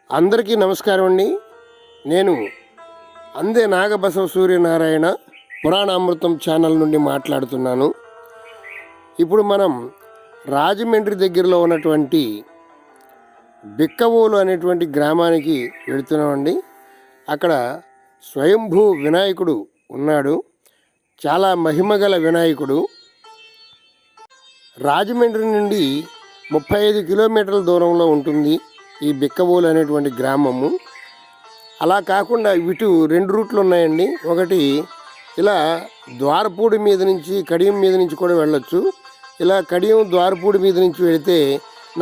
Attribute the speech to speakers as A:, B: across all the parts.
A: అందరికీ నమస్కారం అండి. నేను అందే నాగబసవ సూర్యనారాయణ పురాణామృతం ఛానల్ నుండి మాట్లాడుతున్నాను. ఇప్పుడు మనం రాజమండ్రి దగ్గరలో ఉన్నటువంటి బిక్కవోలు అనేటువంటి గ్రామానికి వెళుతున్నామండి. అక్కడ స్వయంభూ వినాయకుడు ఉన్నాడు. చాలా మహిమగల వినాయకుడు. రాజమండ్రి నుండి 35 కిలోమీటర్ల దూరంలో ఉంటుంది ఈ బిక్కవోలు అనేటువంటి గ్రామము. అలా కాకుండా ఇటు 2 రూట్లు ఉన్నాయండి. ఒకటి ఇలా ద్వారపూడి మీద నుంచి కడియం మీద నుంచి కూడా వెళ్ళొచ్చు. ఇలా కడియం ద్వారపూడి మీద నుంచి వెళితే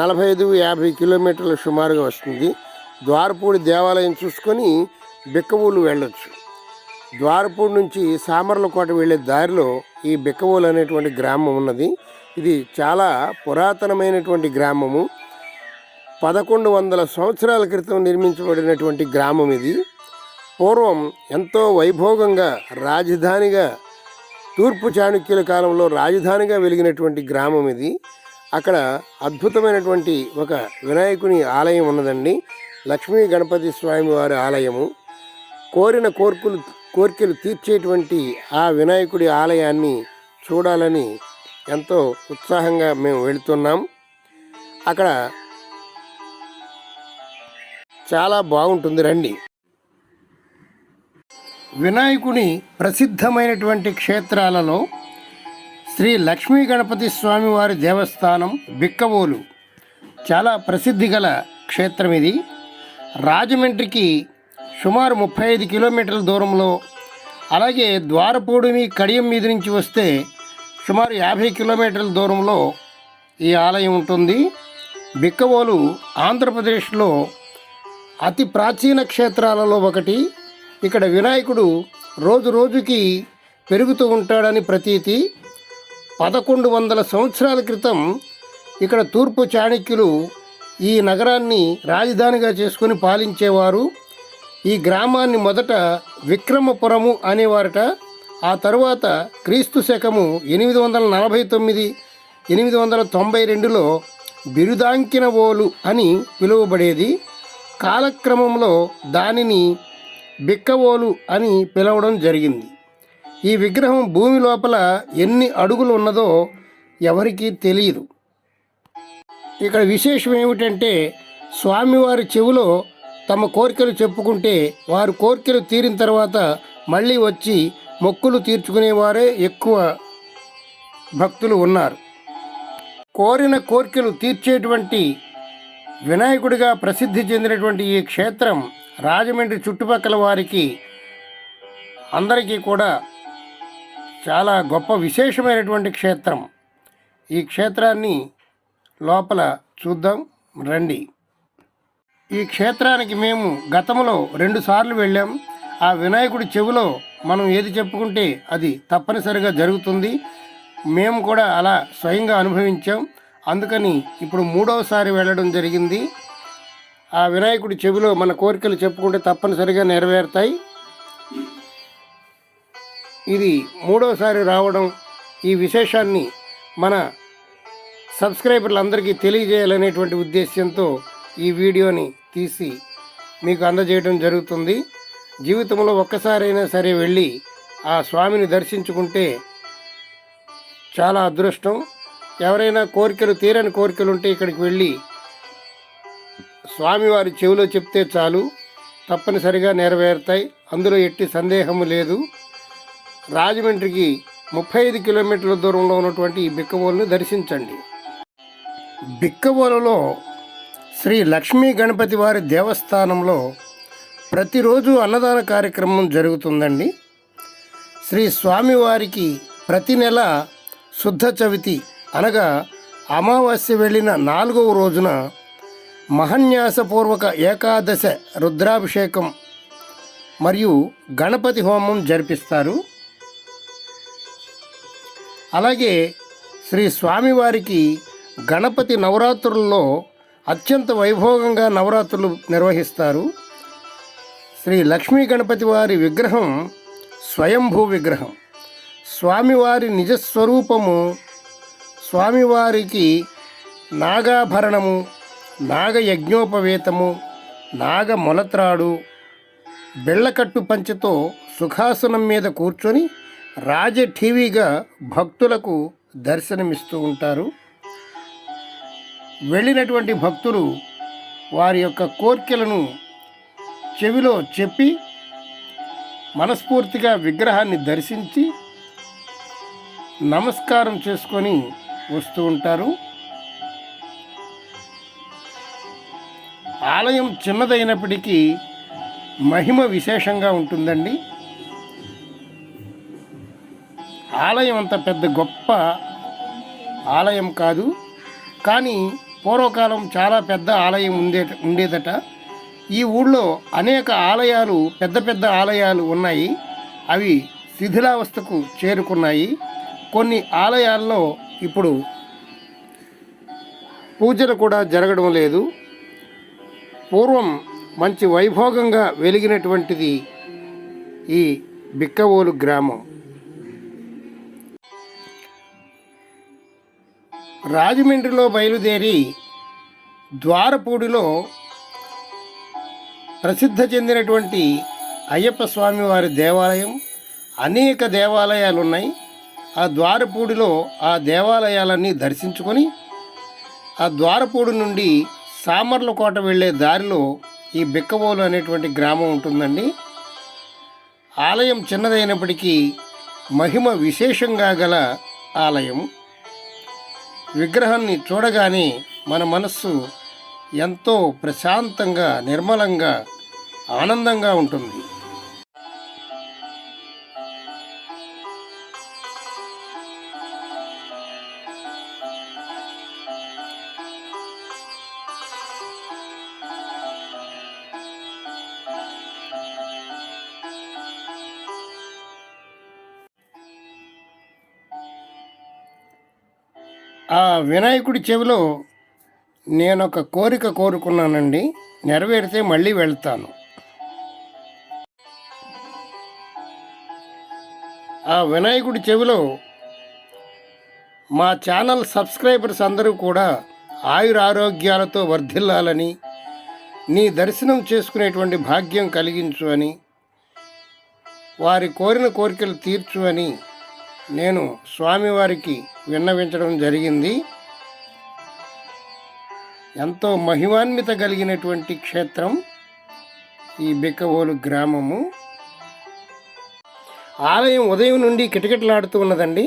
A: 45-50 కిలోమీటర్ల సుమారుగా వస్తుంది. ద్వారపూడి దేవాలయం చూసుకొని బిక్కవోలు వెళ్ళొచ్చు. ద్వారపూడి నుంచి సామర్లకోట వెళ్ళే దారిలో ఈ బిక్కవోలు అనేటువంటి గ్రామం ఉన్నది. ఇది చాలా పురాతనమైనటువంటి గ్రామము. 1100 సంవత్సరాల క్రితం నిర్మించబడినటువంటి గ్రామం ఇది. పూర్వం ఎంతో వైభోగంగా రాజధానిగా, తూర్పు చాళుక్యుల కాలంలో రాజధానిగా వెలిగినటువంటి గ్రామం ఇది. అక్కడ అద్భుతమైనటువంటి ఒక వినాయకుని ఆలయం ఉన్నదండి. లక్ష్మీ గణపతి స్వామి వారి ఆలయము. కోరిన కోరికలు తీర్చేటువంటి ఆ వినాయకుడి ఆలయాన్ని చూడాలని ఎంతో ఉత్సాహంగా మేము వెళుతున్నాం. అక్కడ చాలా బాగుంటుంది, రండి. వినాయకుని ప్రసిద్ధమైనటువంటి క్షేత్రాలలో శ్రీ లక్ష్మీ గణపతి స్వామివారి దేవస్థానం బిక్కవోలు చాలా ప్రసిద్ధి గల క్షేత్రం ఇది. రాజమండ్రికి సుమారు 35 కిలోమీటర్ల దూరంలో, అలాగే ద్వారపూడిని కడియం మీద నుంచి వస్తే సుమారు 50 కిలోమీటర్ల దూరంలో ఈ ఆలయం ఉంటుంది. బిక్కవోలు ఆంధ్రప్రదేశ్లో అతి ప్రాచీన క్షేత్రాలలో ఒకటి. ఇక్కడ వినాయకుడు రోజు రోజుకి పెరుగుతూ ఉంటాడని ప్రతీతి. 1100 సంవత్సరాల క్రితం ఇక్కడ తూర్పు చాణక్యులు ఈ నగరాన్ని రాజధానిగా చేసుకుని పాలించేవారు. ఈ గ్రామాన్ని మొదట విక్రమపురము అనేవారట. ఆ తరువాత క్రీస్తు శకము 849-892లో బిరుదాంకినవోలు అని పిలువబడేది. కాలక్రమంలో దానిని బిక్కవోలు అని పిలవడం జరిగింది. ఈ విగ్రహం భూమి లోపల ఎన్ని అడుగులు ఉన్నదో ఎవరికీ తెలియదు. ఇక్కడ విశేషం ఏమిటంటే, స్వామివారి చెవిలో తమ కోరికలు చెప్పుకుంటే వారు కోరికలు తీరిన తర్వాత మళ్ళీ వచ్చి మొక్కులు తీర్చుకునేవారే ఎక్కువ భక్తులు ఉన్నారు. కోరిన కోరికలు తీర్చేటువంటి వినాయకుడిగా ప్రసిద్ధి చెందినటువంటి ఈ క్షేత్రం రాజమండ్రి చుట్టుపక్కల వారికి అందరికీ కూడా చాలా గొప్ప విశేషమైనటువంటి క్షేత్రం. ఈ క్షేత్రాన్ని లోపల చూద్దాం, రండి. ఈ క్షేత్రానికి మేము గతంలో 2 సార్లు వెళ్ళాం. ఆ వినాయకుడి చెవిలో మనం ఏది చెప్పుకుంటే అది తప్పనిసరిగా జరుగుతుంది. మేము కూడా అలా స్వయంగా అనుభవించాం. అందుకని ఇప్పుడు 3వసారి వెళ్ళడం జరిగింది. ఆ వినాయకుడి చెవిలో మన కోరికలు చెప్పుకుంటే తప్పనిసరిగా నెరవేరుతాయి. ఇది 3వసారి రావడం, ఈ విశేషాన్ని మన సబ్స్క్రైబర్లందరికీ తెలియజేయాలనేటువంటి ఉద్దేశ్యంతో ఈ వీడియోని తీసి మీకు అందజేయడం జరుగుతుంది. జీవితంలో ఒక్కసారైనా సరే వెళ్ళి ఆ స్వామిని దర్శించుకుంటే చాలా అదృష్టం. ఎవరైనా కోరికలు తీరని కోరికలు ఉంటే ఇక్కడికి వెళ్ళి స్వామివారి చెవిలో చెప్తే చాలు, తప్పనిసరిగా నెరవేరుతాయి. అందులో ఎట్టి సందేహము లేదు. రాజమండ్రికి 35 కిలోమీటర్ల దూరంలో ఉన్నటువంటి ఈ బిక్కవోలును దర్శించండి. బిక్కవోలులో శ్రీ లక్ష్మీ గణపతి వారి దేవస్థానంలో ప్రతిరోజు అన్నదాన కార్యక్రమం జరుగుతుందండి. శ్రీ స్వామివారికి ప్రతి నెల శుద్ధ చవితి అనగా అమావాస్య వెళ్ళిన 4వ రోజున మహన్యాసపూర్వక ఏకాదశ రుద్రాభిషేకం మరియు గణపతి హోమం జరిపిస్తారు. అలాగే శ్రీ స్వామివారికి గణపతి నవరాత్రుల్లో అత్యంత వైభోగంగా నవరాత్రులు నిర్వహిస్తారు. శ్రీ లక్ష్మీ గణపతి వారి విగ్రహం స్వయంభూ విగ్రహం. స్వామివారి నిజస్వరూపము, స్వామివారికి నాగాభరణము, నాగయజ్ఞోపవేతము, నాగ మొలత్రాడు బెళ్ళకట్టు పంచెతో సుఖాసనం మీద కూర్చొని రాజఠీవిగా భక్తులకు దర్శనమిస్తూ ఉంటారు. వెళ్ళినటువంటి భక్తులు వారి యొక్క కోర్కెలను చెవిలో చెప్పి మనస్ఫూర్తిగా విగ్రహాన్ని దర్శించి నమస్కారం చేసుకొని వస్తూ ఉంటారు. ఆలయం చిన్నదైనప్పటికీ మహిమ విశేషంగా ఉంటుందండి. ఆలయం అంత పెద్ద గొప్ప ఆలయం కాదు, కానీ పూర్వకాలం చాలా పెద్ద ఆలయం ఉండేదట. ఈ ఊళ్ళో అనేక ఆలయాలు, పెద్ద పెద్ద ఆలయాలు ఉన్నాయి. అవి శిథిలావస్థకు చేరుకున్నాయి. కొన్ని ఆలయాల్లో ఇప్పుడు పూజలు కూడా జరగడం లేదు. పూర్వం మంచి వైభోగంగా వెలిగినటువంటిది ఈ బిక్కవోలు గ్రామం. రాజమండ్రిలో బయలుదేరి ద్వారపూడిలో ప్రసిద్ధ చెందినటువంటి అయ్యప్ప స్వామి వారి దేవాలయం, అనేక దేవాలయాలు ఉన్నాయి. ఆ ద్వారపూడిలో ఆ దేవాలయాలన్నీ దర్శించుకొని ఆ ద్వారపూడి నుండి సామర్లకోట వెళ్ళే దారిలో ఈ బిక్కవోలు అనేటువంటి గ్రామం ఉంటుందండి. ఆలయం చిన్నదైనప్పటికీ మహిమ విశేషంగా గల ఆలయం. విగ్రహాన్ని చూడగానే మన మనస్సు ఎంతో ప్రశాంతంగా, నిర్మలంగా, ఆనందంగా ఉంటుంది. ఆ వినాయకుడి చెవిలో నేనొక కోరిక కోరుకున్నానండి, నెరవేరితే మళ్ళీ వెళ్తాను. ఆ వినాయకుడి చెవిలో మా ఛానల్ సబ్స్క్రైబర్స్ అందరూ కూడా ఆయురారోగ్యాలతో వర్ధిల్లాలని, నీ దర్శనం చేసుకునేటువంటి భాగ్యం కలిగించు అని, వారి కోరిన కోరికలు తీర్చు అని నేను స్వామివారికి విన్నవించడం జరిగింది. ఎంతో మహిమాన్విత కలిగినటువంటి క్షేత్రం ఈ బిక్కవోలు గ్రామము. ఆలయం ఉదయం నుండి కిటకిటలాడుతూ ఉన్నదండి.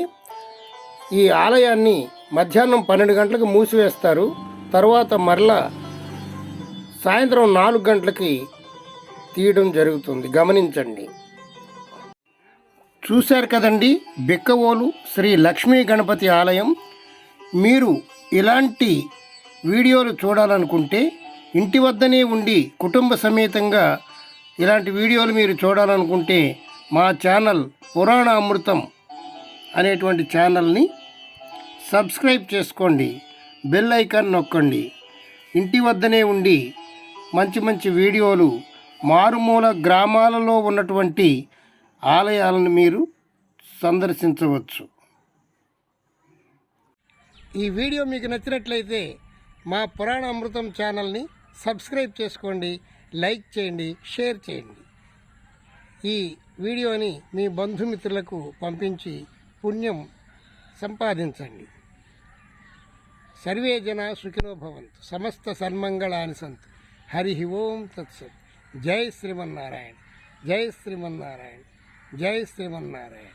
A: ఈ ఆలయాన్ని మధ్యాహ్నం 12 గంటలకు మూసివేస్తారు. తర్వాత మరలా సాయంత్రం 4 గంటలకి తీయడం జరుగుతుంది. గమనించండి. చూశారు కదండి, బిక్కవోలు శ్రీ లక్ష్మీ గణపతి ఆలయం. మీరు ఇలాంటి వీడియోలు చూడాలనుకుంటే ఇంటి వద్దనే ఉండి కుటుంబ సమేతంగా ఇలాంటి వీడియోలు మీరు చూడాలనుకుంటే మా ఛానల్ పురాణ అమృతం అనేటువంటి ఛానల్ని సబ్స్క్రైబ్ చేసుకోండి, బెల్ ఐకాన్ నొక్కండి. ఇంటి వద్దనే ఉండి మంచి మంచి వీడియోలు, మారుమూల గ్రామాలలో ఉన్నటువంటి ఆలయాలను మీరు సందర్శించవచ్చు. ఈ వీడియో మీకు నచ్చినట్లయితే మా పురాణ అమృతం ఛానల్ని సబ్స్క్రైబ్ చేసుకోండి, లైక్ చేయండి, షేర్ చేయండి. ఈ వీడియోని మీ బంధుమిత్రులకు పంపించి పుణ్యం సంపాదించండి. సర్వే జనా సుఖినో భవంతు, సమస్త సన్మంగళాని సంతు. హరి ఓం తత్సత్. జై శ్రీమన్నారాయణ, జై శ్రీమన్నారాయణ, జై శ్రీమన్నారాయణ.